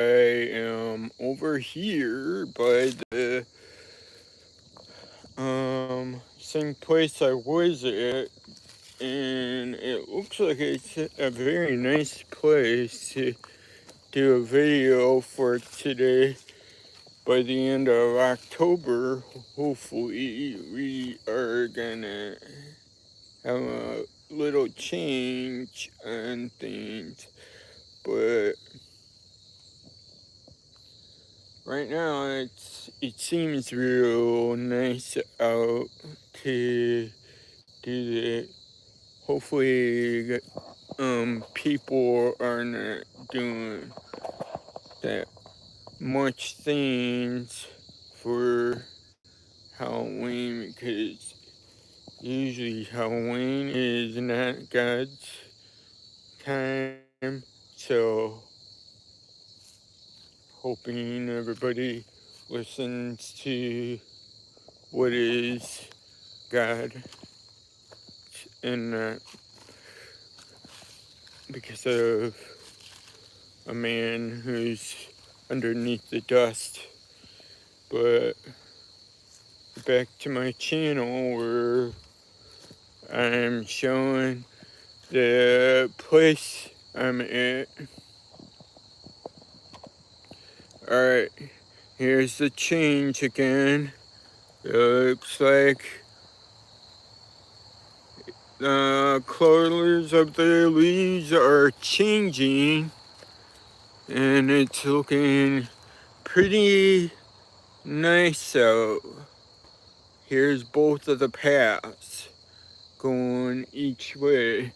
am over here by the same place I was at, and it looks like it's a very nice place to do a video for today. By the end of October, hopefully, we are gonna have a little change on things. But right now, it seems real nice out to do that. Hopefully, people are not doing that much things for Halloween, because usually Halloween is not God's time. So hoping everybody listens to what is God, and not because of a man who's underneath the dust. But back to my channel where I'm showing the place I'm at. Alright, here's the change again. It looks like the colors of the leaves are changing, and it's looking pretty nice out. Here's both of the paths going each way,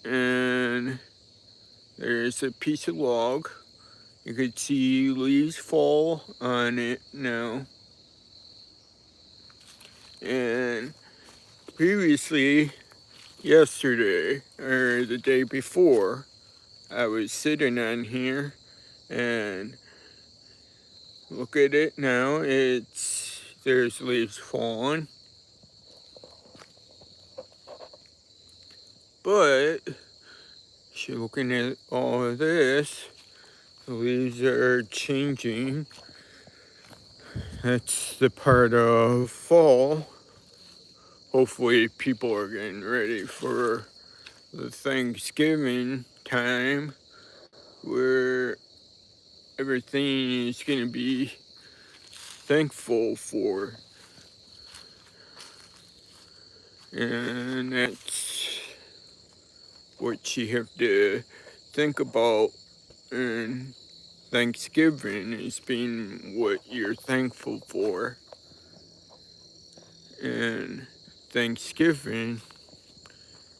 and there's a piece of log. You could see leaves fall on it now. And previously, yesterday, or the day before, I was sitting on here, and look at it now, there's leaves falling. But, if you're looking at all of this, the leaves are changing. That's the part of fall. Hopefully people are getting ready for the Thanksgiving time, where everything is going to be thankful for. And that's what you have to think about in Thanksgiving, is being what you're thankful for. And Thanksgiving,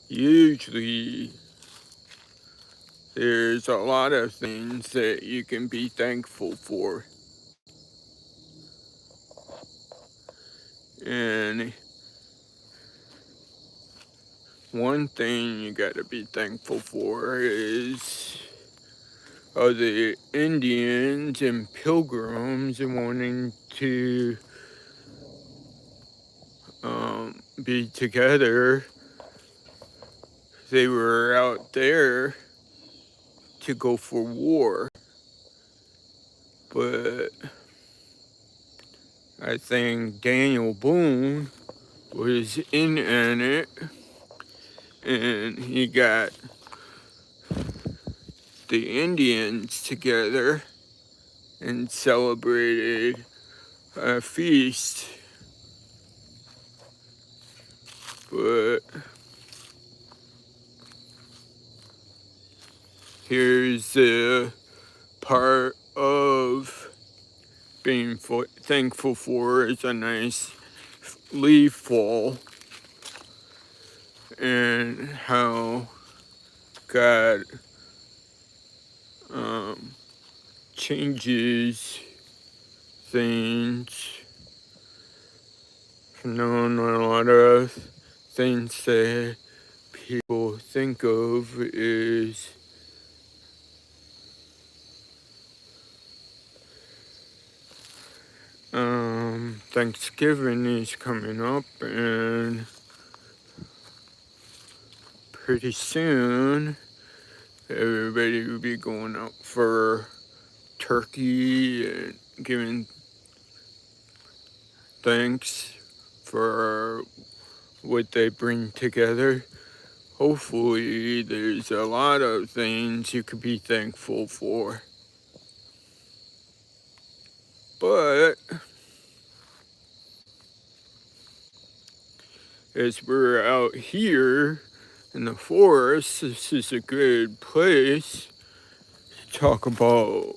usually there's a lot of things that you can be thankful for. And one thing you gotta be thankful for is the Indians and pilgrims wanting to be together. They were out there to go for war, but I think Daniel Boone was in on it, and he got the Indians together and celebrated a feast. But here's the part of being thankful for, is a nice leaf fall, and how God changes things. Known a lot of things that people think of is Thanksgiving is coming up, and pretty soon everybody would be going out for turkey and giving thanks for what they bring together. Hopefully, there's a lot of things you could be thankful for. But as we're out here in the forest, this is a good place to talk about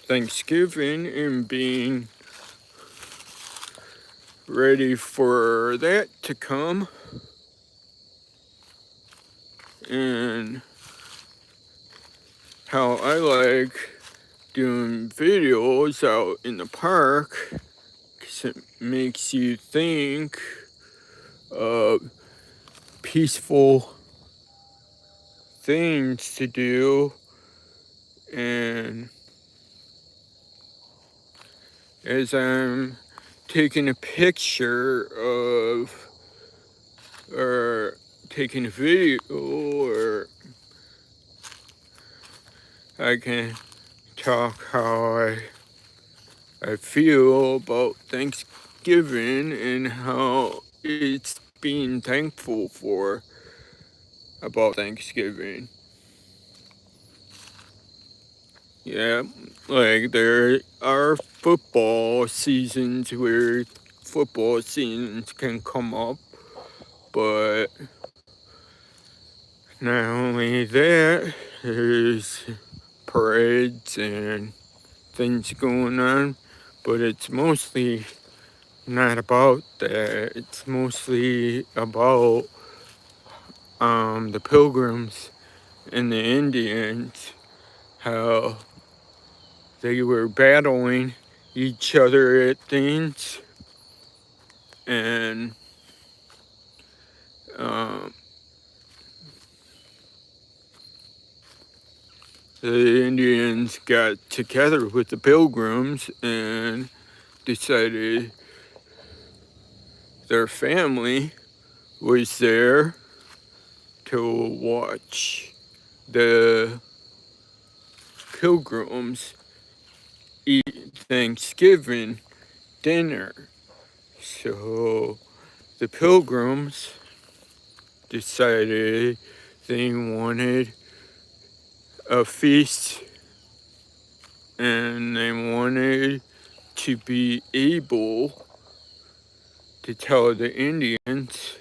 Thanksgiving and being ready for that to come. And how I like doing videos out in the park, because it makes you think of peaceful things to do. And as I'm taking a picture of, or taking a video, or I can talk how I feel about Thanksgiving and how it's being thankful for about Thanksgiving. Yeah, like there are football seasons where football seasons can come up, but not only that, there's parades and things going on, but it's mostly not about that. It's mostly about the Pilgrims and the Indians, how they were battling each other at things, and the Indians got together with the Pilgrims and decided their family was there to watch the Pilgrims eat Thanksgiving dinner. So the Pilgrims decided they wanted a feast and they wanted to be able to tell the Indians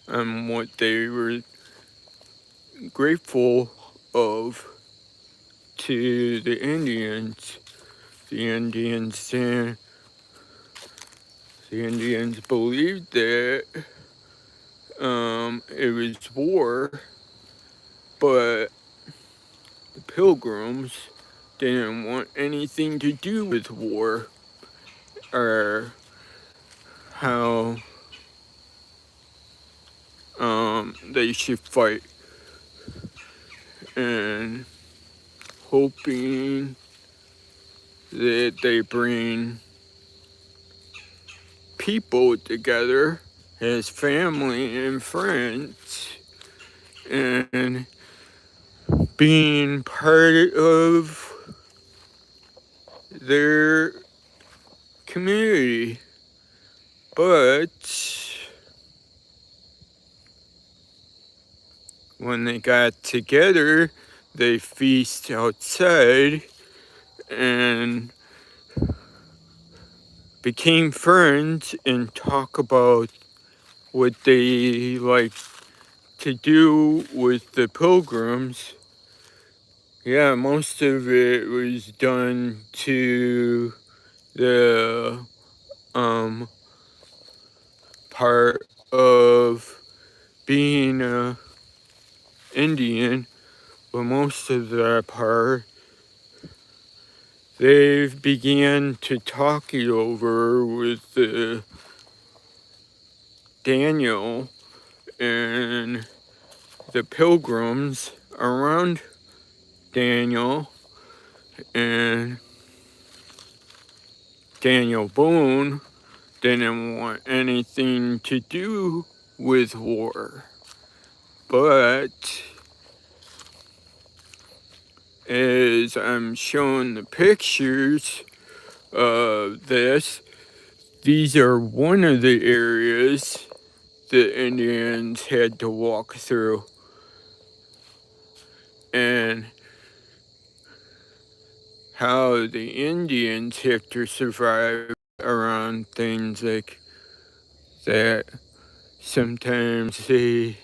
what they were grateful of to the Indians. The Indians believed that it was war, but the Pilgrims didn't want anything to do with war, or how they should fight, and hoping that they bring people together as family and friends, and being part of their community. But when they got together, they feast outside and became friends and talk about what they like to do with the Pilgrims. Yeah, most of it was done to the part of being a Indian, but most of that part they began to talk it over with Daniel and the Pilgrims around Daniel, and Daniel Boone didn't want anything to do with war. But as I'm showing the pictures of this, these are one of the areas the Indians had to walk through. And how the Indians have to survive around things like that. Sometimes they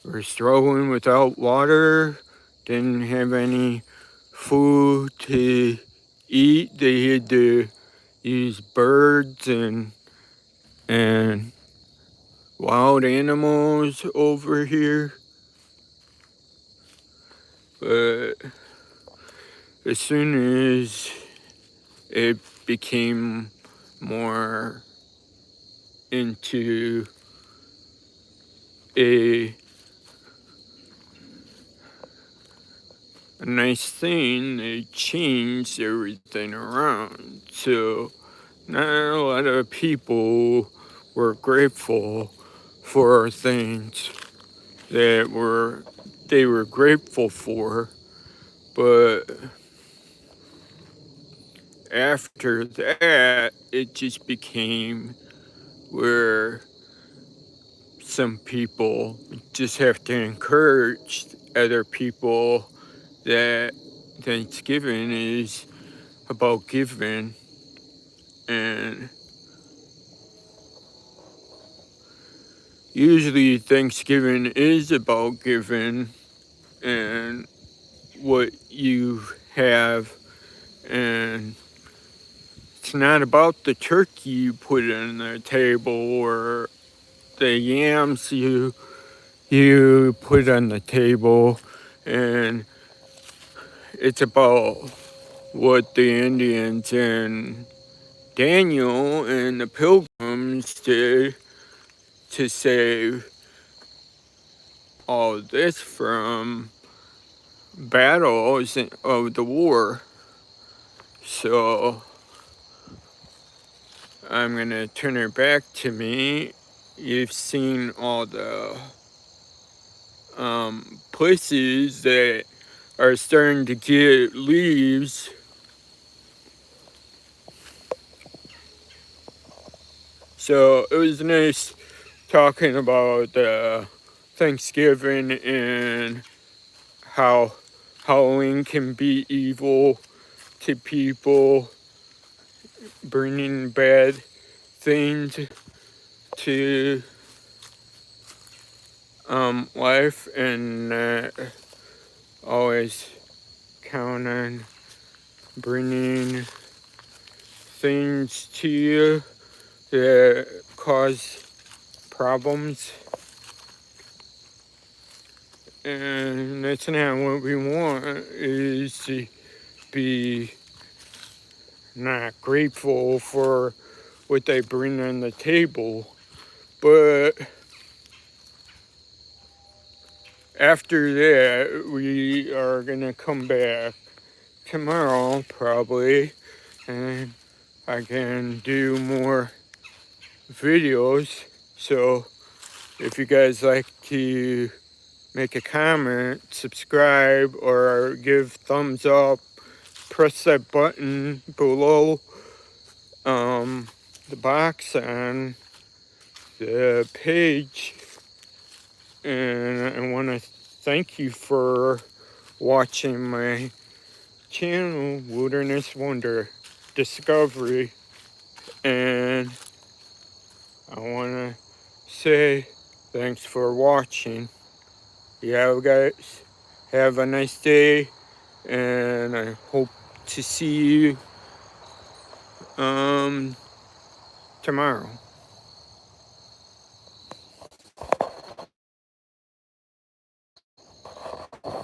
were struggling without water, didn't have any food to eat. They had to use birds and wild animals over here. But as soon as it became more into a nice thing, they changed everything around. So not a lot of people were grateful for things that they were grateful for. But after that, it just became where some people just have to encourage other people that Thanksgiving is about giving, and usually Thanksgiving is about giving and what you have, and it's not about the turkey you put on the table or the yams you put on the table, and it's about what the Indians and Daniel and the pilgrims did to save all this from battles of the war. So I'm gonna turn it back to me. You've seen all the places that are starting to get leaves. So it was nice talking about Thanksgiving and how Halloween can be evil to people, bringing bad things to life, and always count on bringing things to you that cause problems. And that's not what we want, is to be not grateful for what they bring on the table. But after that, we are gonna come back tomorrow probably, and I can do more videos. So if you guys like to make a comment, subscribe, or give thumbs up, press that button below the box on the page. And I want to thank you for watching my channel, Wilderness Wonder Discovery. And I want to say thanks for watching. Yeah, guys, have a nice day, and I hope to see you tomorrow.